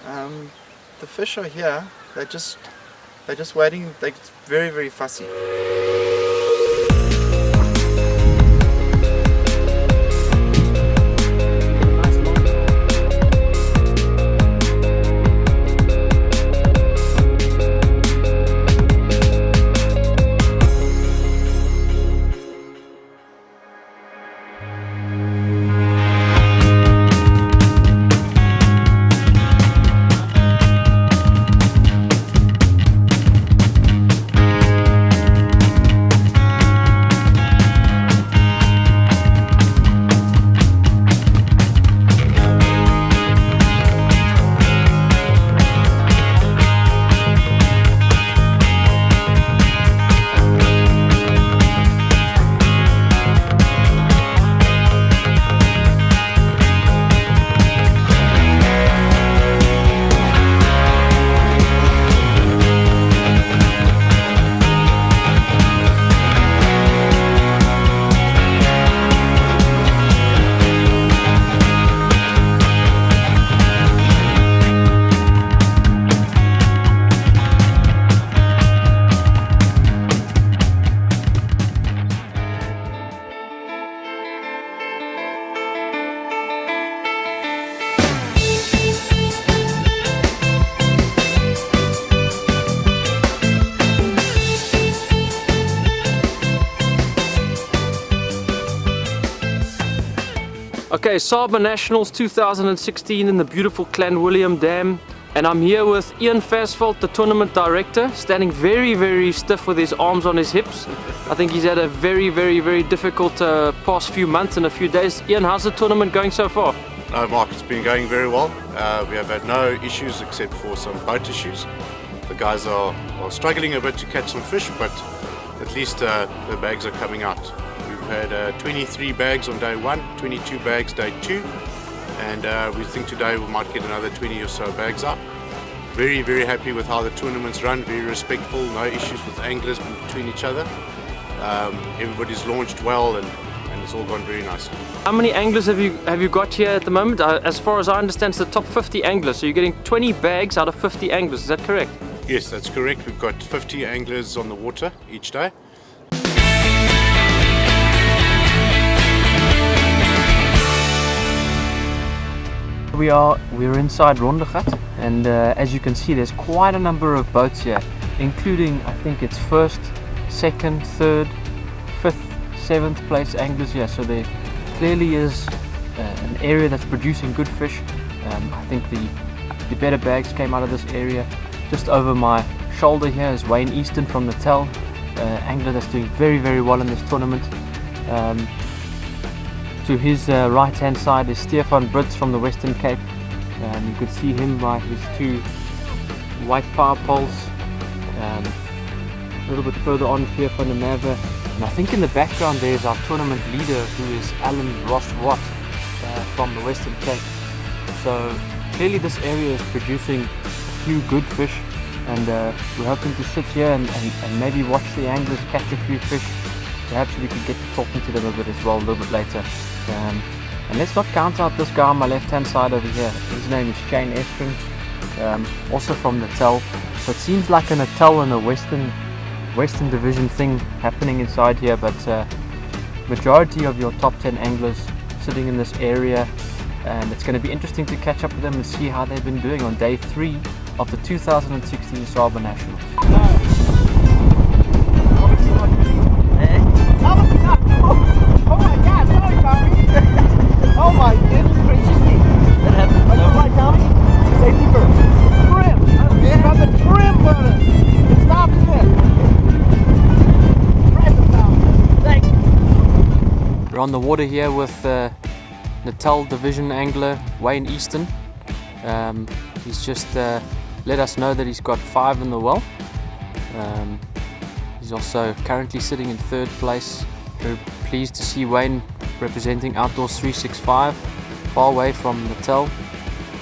The fish are here. They're just waiting. They're very, very fussy. Okay, SABAA Nationals 2016 in the beautiful Clanwilliam Dam, and I'm here with Ian Fasveld, the tournament director, standing very, very stiff with his arms on his hips. I think he's had a very, very, very difficult past few months and a few days. Ian, how's the tournament going so far? Mark, it's been going very well. We have had no issues except for some boat issues. The guys are struggling a bit to catch some fish, but at least the bags are coming out. We've had 23 bags on day 1, 22 bags day 2, and we think today we might get another 20 or so bags up. Very, very happy with how the tournament's run, very respectful, no issues with anglers between each other. Everybody's launched well and it's all gone very nicely. How many anglers have you got here at the moment? As far as I understand, it's the top 50 anglers, so you're getting 20 bags out of 50 anglers, is that correct? Yes, that's correct. We've got 50 anglers on the water each day. We're inside Rondegat, and as you can see, there's quite a number of boats here, including, I think it's 1st, 2nd, 3rd, 5th, 7th place anglers here. So there clearly is an area that's producing good fish. I think the better bags came out of this area. Just over my shoulder here is Wayne Easton from Natal, angler that's doing very, very well in this tournament. To his right hand side is Stefan Brits from the Western Cape. You could see him by his 2 white power poles. A little bit further on, Pierre van der Merwe. And I think in the background there is our tournament leader, who is Alan Ross Watt from the Western Cape. So clearly this area is producing a few good fish, and we're hoping to sit here and maybe watch the anglers catch a few fish. Perhaps we could get to talking to them a bit as well a little bit later. And let's not count out this guy on my left hand side over here. His name is Shane Estrin, also from Natal. So it seems like a Natal and a Western Division thing happening inside here, but majority of your top 10 anglers sitting in this area, and it's going to be interesting to catch up with them and see how they've been doing on day 3 of the 2016 SABAA Nationals. Oh my God, sorry Tommy! Oh my goodness gracious me! That happened. Are you right, Tommy? Safety first. Trim! From the trim button! It stops this! Press it, Tommy. Thank you! We're on the water here with Natal Division angler Wayne Easton. He's just let us know that he's got 5 in the well. He's also currently sitting in 3rd place. Very pleased to see Wayne representing Outdoors 365, far away from Natal,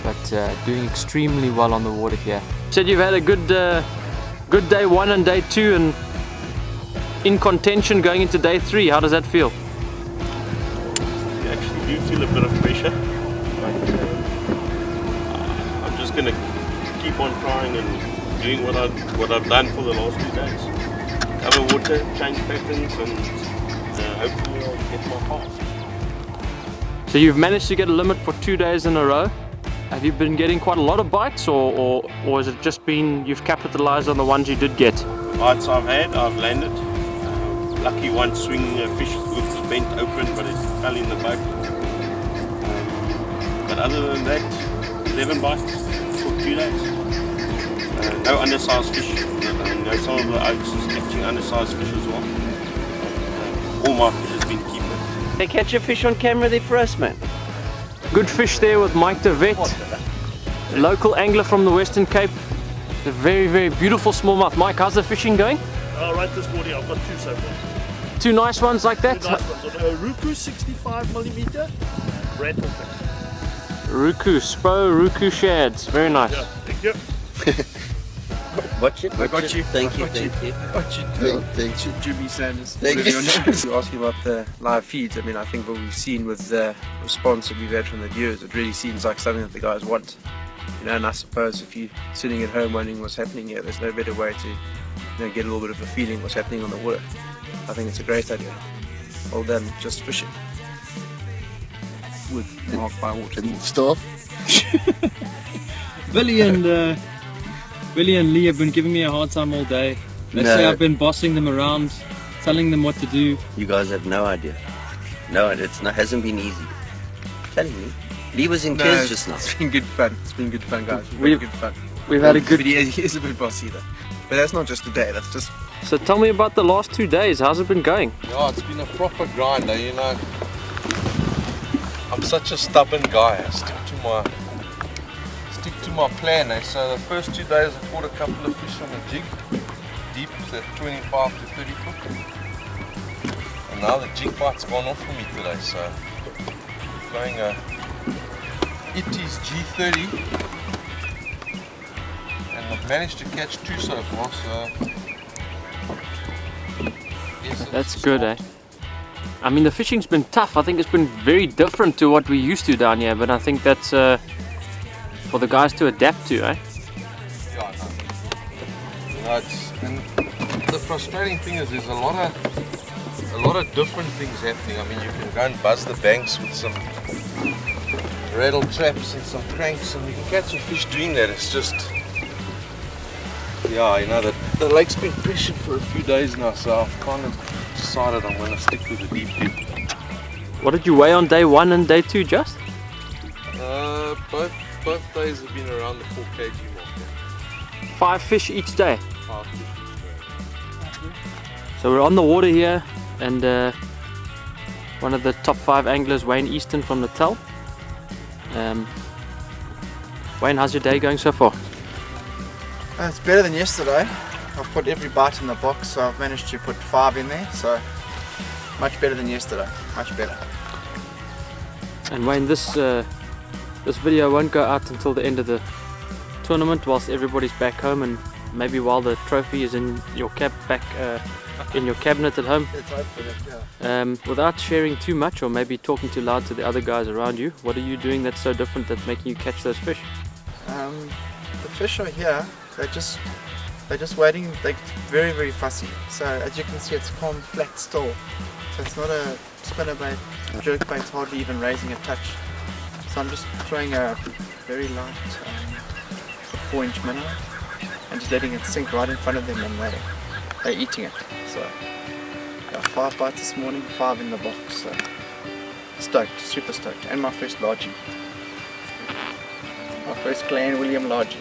but doing extremely well on the water here. You said you've had a good day 1 and day 2, and in contention going into day 3. How does that feel? You actually do feel a bit of pressure, but I'm just going to keep on trying and doing what I've done for the last 2 days. Cover water, change patterns, and hopefully I'll get my pass. So you've managed to get a limit for 2 days in a row. Have you been getting quite a lot of bites, or has it just been you've capitalized on the ones you did get? Bites I've had, I've landed. Lucky one swinging a fish hook was bent open, but it fell in the boat. But other than that, 11 bites for 2 days. No undersized fish. I know some of the oaks is catching undersized fish as well. All my fish has been keepers. They catch a fish on camera there for us, man. Good fish there with Mike de Vet, local angler from the Western Cape. A very, very beautiful smallmouth. Mike, how's the fishing going? Right this morning I've got 2 so far. 2 nice ones like that? 2 nice ones. On a Ruku 65mm rattlefish. Ruku, Spo, Ruku shads. Very nice. Yeah, thank you. Watch it. I got you. Thank you. I got you. Thank you. Thank you, Jimmy Sanders. Thank Whatever you. your name is. You're asking about the live feeds. I mean, I think what we've seen with the response that we've had from the viewers, it really seems like something that the guys want. You know, and I suppose if you're sitting at home wondering what's happening here, there's no better way to get a little bit of a feeling what's happening on the water. I think it's a great idea. Well done, just fishing. With Mark by water. Stuff. Billy and Lee have been giving me a hard time all day. They say I've been bossing them around, telling them what to do. You guys have no idea. No idea. Hasn't been easy. I'm telling you. Lee was in tears just now. It's been good fun. It's been good fun, guys. We've- Good fun. We've had a good... But he is a bit bossy though. But that's not just a day. That's just. So tell me about the last 2 days. How's it been going? Yeah, it's been a proper grinder, you know. I'm such a stubborn guy. I stick to my plan. So the first 2 days I caught a couple of fish on a jig, deep at 25 to 30 foot. And now the jig bite's gone off for me today. So I'm throwing a Itis G30. And I've managed to catch 2 so far. So yes, That's good, eh? I mean, the fishing's been tough. I think it's been very different to what we used to down here, but I think that's for the guys to adapt to, eh? Yeah, no. You know, and the frustrating thing is there's a lot of different things happening. I mean, you can go and buzz the banks with some rattle traps and some cranks, and you can catch a fish doing that. It's just, yeah, you know, the lake's been pressured for a few days now, so I've kind of decided I'm going to stick with the deep dip. What did you weigh on day 1 and day 2, just? Both days have been around the 4 kg mark. 5 fish each day. 5 fish each day. So we're on the water here, and one of the top 5 anglers, Wayne Easton from Natal. Wayne, how's your day going so far? It's better than yesterday. I've put every bite in the box, so I've managed to put 5 in there. So much better than yesterday. Much better. And Wayne, this video won't go out until the end of the tournament, whilst everybody's back home, and maybe while the trophy is in your in your cabinet at home. Let's hope for that, yeah. Without sharing too much, or maybe talking too loud to the other guys around you, what are you doing that's so different that's making you catch those fish? The fish are here. They're just waiting. They're very, very fussy. So as you can see, it's calm, flat, still. So it's not a spinnerbait, jerkbait, hardly even raising a touch. So I'm just throwing a very light 4-inch minnow and just letting it sink right in front of them, and they're eating it. So yeah, 5 bites this morning, 5 in the box. So stoked, super stoked, and my first largie. My first Clanwilliam largie.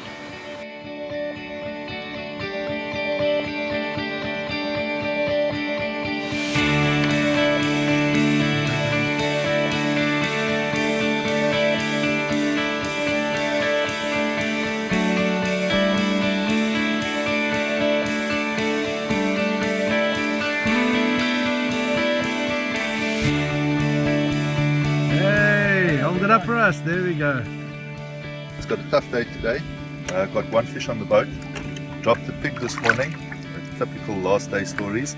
Hold it up for us, there we go. It's got a tough day today. Got 1 fish on the boat. Dropped a pig this morning. Typical last day stories.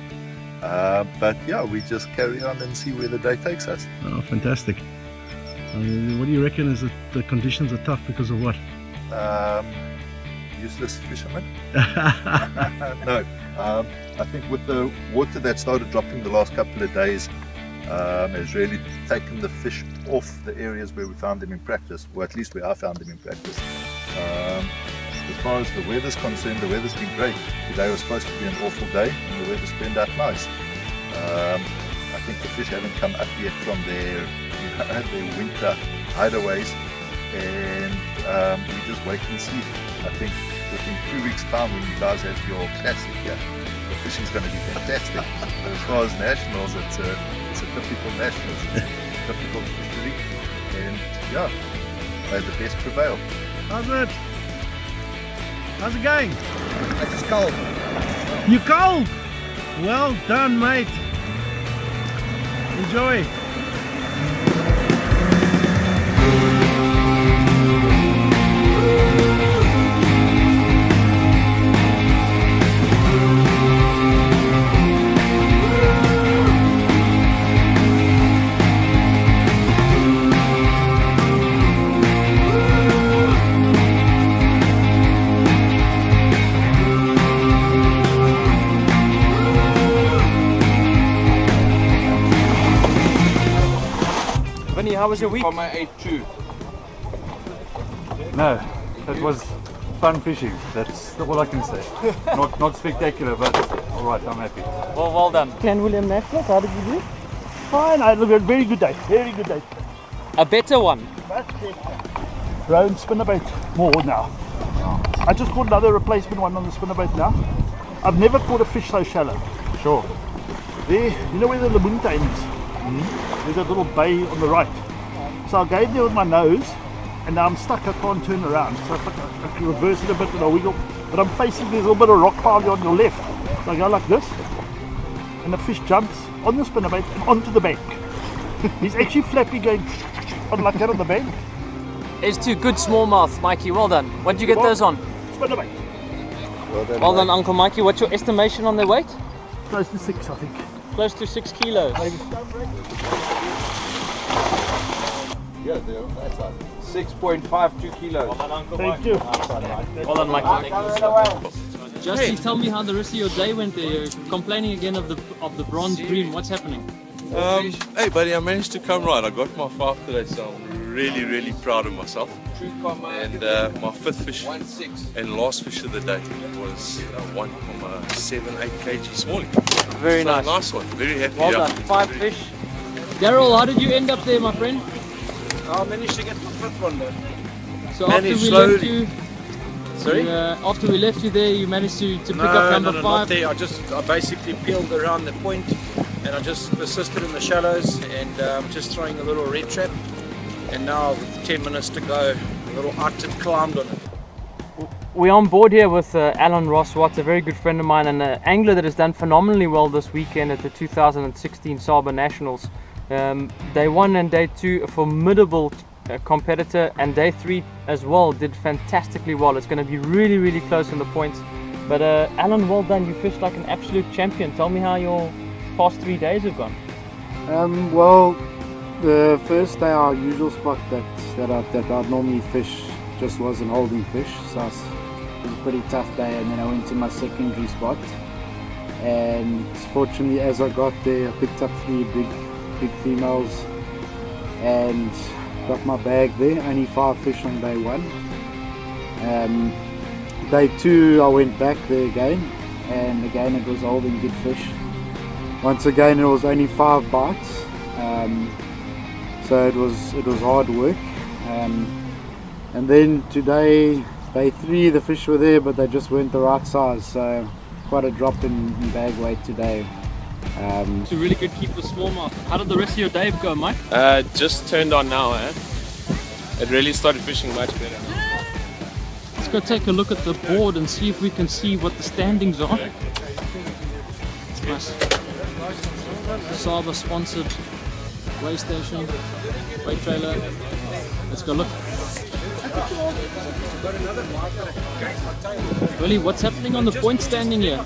But yeah, we just carry on and see where the day takes us. Oh, fantastic. What do you reckon is that the conditions are tough because of what? useless fisherman. No, I think with the water that started dropping the last couple of days has really taken the fish off the areas where we found them in practice, or at least where I found them in practice. As far as the weather's concerned, the weather's been great. Today was supposed to be an awful day and the weather's turned out nice. I think the fish haven't come up yet from their winter hideaways, and we just wait and see. I think within 2 weeks' time, when you guys have your classic here, the fishing's going to be fantastic. But as far as nationals, it's a typical nationals, it's a typical fishery, and yeah, may the best prevail. How's it? How's it going? It's just cold. You cold? Well done, mate. Enjoy. How was your week? From my 8-2. No, it was fun fishing. That's all I can say. not spectacular, but all right, I'm happy. Well done. Clanwilliam National, how did you do? Fine, I look at a very good day. Very good day. A better one. Much better. Rowan spinnerbait more now. I just caught another replacement one on the spinnerbait now. I've never caught a fish so shallow. Sure. There, you know where the Lamunta is? There's a little bay on the right. So I gave there with my nose, and now I'm stuck, I can't turn around. So I can reverse it a bit and I'll wiggle. But I'm facing this little bit of rock pile on your left. So I go like this, and the fish jumps on the spinnerbait and onto the bank. He's actually flappy going on like that on the bank. It's two good smallmouth, Mikey. Well done. What did you get those on? Spinnerbait. Well done, Uncle Mikey. What's your estimation on their weight? Close to 6, I think. Close to 6 kilos. Yeah, that's 6.52 kilos. Thank you. Well done, Mikey. Justy, tell me how the rest of your day went there. You're complaining again of the bronze bream. What's happening? Hey buddy, I managed to come right. I got my 5 today, so I'm really proud of myself. And my 5th fish and last fish of the day was 1.78 kg smallie. Very so nice. Nice one. Very happy. Well done. 5 fish. Daryl, how did you end up there, my friend? I managed to get my 5th one though. So after we left you, after we left you there, you managed to pick up number 5. Not there. I basically peeled around the point, and I just persisted in the shallows and just throwing a little red trap. And now with 10 minutes to go, a little arctic climbed on it. We're on board here with Alan Ross Watt, a very good friend of mine and an angler that has done phenomenally well this weekend at the 2016 SABAA Nationals. Day 1 and day 2, a formidable competitor, and day 3 as well did fantastically well. It's going to be really close in the points. But Alan, well done. You fished like an absolute champion. Tell me how your past 3 days have gone. Well, the first day our usual spot that I'd normally fish just wasn't holding fish, so it was a pretty tough day. And then I went to my secondary spot, and fortunately as I got there I picked up 3 big females and got my bag there. Only 5 fish on day 1. Day 2 I went back there again, and again it was holding good fish. Once again it was only 5 bites, so it was hard work. And then today, day 3, the fish were there, but they just weren't the right size, so quite a drop in bag weight today. It's a really good keeper smallmouth. How did the rest of your day go, Mike? Just turned on now, It really started fishing much better. Let's go take a look at the board and see if we can see what the standings are. It's nice. SABAA sponsored weigh station, weigh trailer. Let's go look. Willie, what's happening on the point standing here?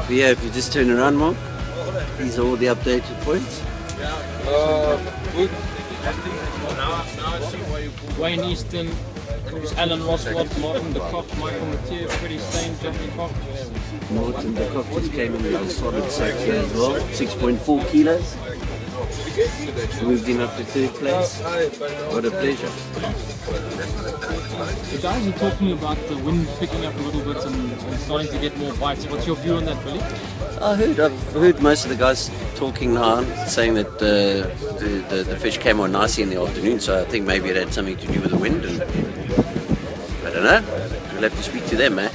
Yeah, if you just turn around, Mark, these are all the updated points. Wayne Easton, Alan Ross, Martin de Kock, Michael Mathieu, Freddie Stain, Jackie Koch. Martin de Kock just came in with a solid set here as well, 6.4 kilos. Moved him up to third place. What a pleasure. The guys are talking about the wind picking up a little bit and starting to get more bites. What's your view on that, Billy? I've heard most of the guys talking now, saying that the fish came on nicely in the afternoon, so I think maybe it had something to do with the wind, and I don't know, we'll have to speak to them, eh?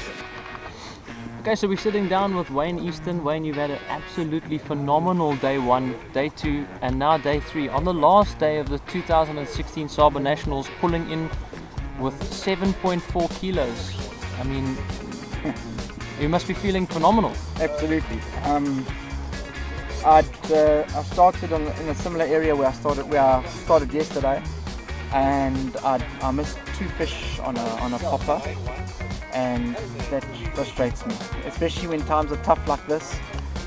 Okay, so we're sitting down with Wayne Easton. Wayne, you've had an absolutely phenomenal day 1, day 2, and now day 3. On the last day of the 2016 SABAA Nationals, pulling in with 7.4 kilos. I mean, you must be feeling phenomenal. Absolutely. I started in a similar area where I started yesterday, and I missed 2 fish on a popper, and that frustrates me, especially when times are tough like this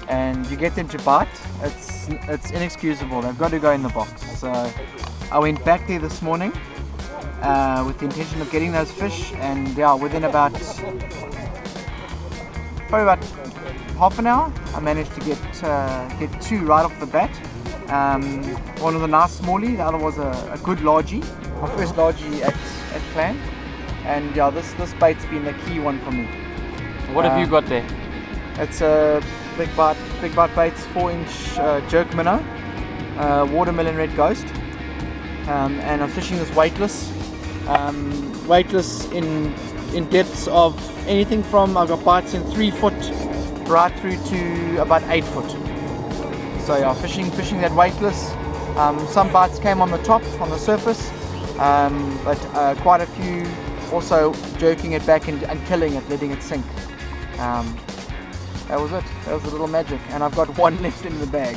and you get them to bite. It's inexcusable. They've got to go in the box. So I went back there this morning with the intention of getting those fish, and yeah, within probably about half an hour, I managed to get 2 right off the bat. One was a nice smallie, the other was a good largie, my first largie at Clan, and yeah, this bait's been the key one for me. What have you got there? It's a big bite baits, 4-inch jerk minnow, watermelon red ghost, and I'm fishing this weightless in depths of anything from, I've got bites in 3 foot right through to about 8 foot. So yeah, fishing that weightless. Some bites came on the top, on the surface, but quite a few also jerking it back and killing it, letting it sink. That was it. That was a little magic, and I've got 1 left in the bag.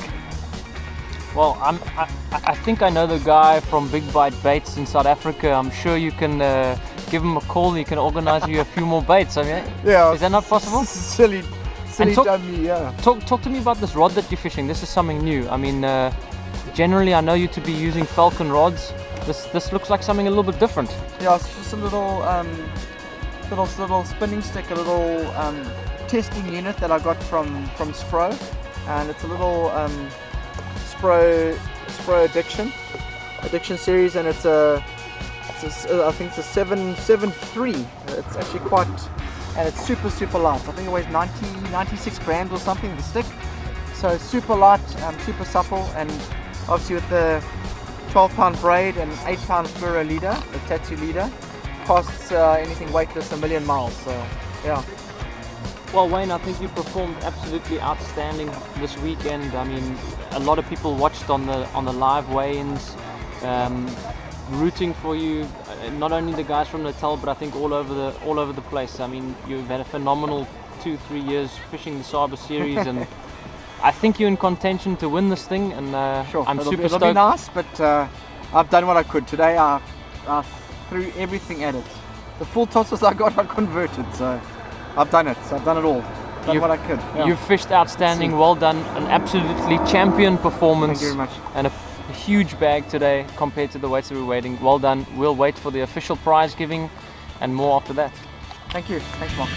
Well, I think I know the guy from Big Bite Baits in South Africa. I'm sure you can give him a call. He can organize you a few more baits. I mean, yeah, is that not possible? Silly dummy, yeah. Talk to me about this rod that you're fishing. This is something new. I mean, generally I know you to be using Falcon rods. This looks like something a little bit different. Yeah, it's just a little spinning stick, a little testing unit that I got from Spro, and it's a little Spro addiction series, and it's I think it's a 7.3. It's actually quite, and it's super light. I think it weighs 96 grams or something, the stick. So it's super light, super supple, and obviously with the 12-pound braid and 8-pound fluoro leader, the tattoo leader, costs anything weightless 1,000,000 miles. So yeah. Well, Wayne, I think you performed absolutely outstanding this weekend. I mean, a lot of people watched on the live weigh-ins, rooting for you. Not only the guys from Natal, but I think all over the place. I mean, you've had a phenomenal 2-3 years fishing the SABAA series, and I think you're in contention to win this thing. And sure, I'm super it'll stoked. be nice, but I've done what I could today. I threw everything at it. The full tosses I got, I converted. So I've done it. So I've done it all. Done what I could. Yeah. You've fished outstanding. Well done. An absolutely champion performance. Thank you very much. And a huge bag today compared to the weights that we're waiting. Well done. We'll wait for the official prize giving and more after that. Thank you. Thanks, Mark.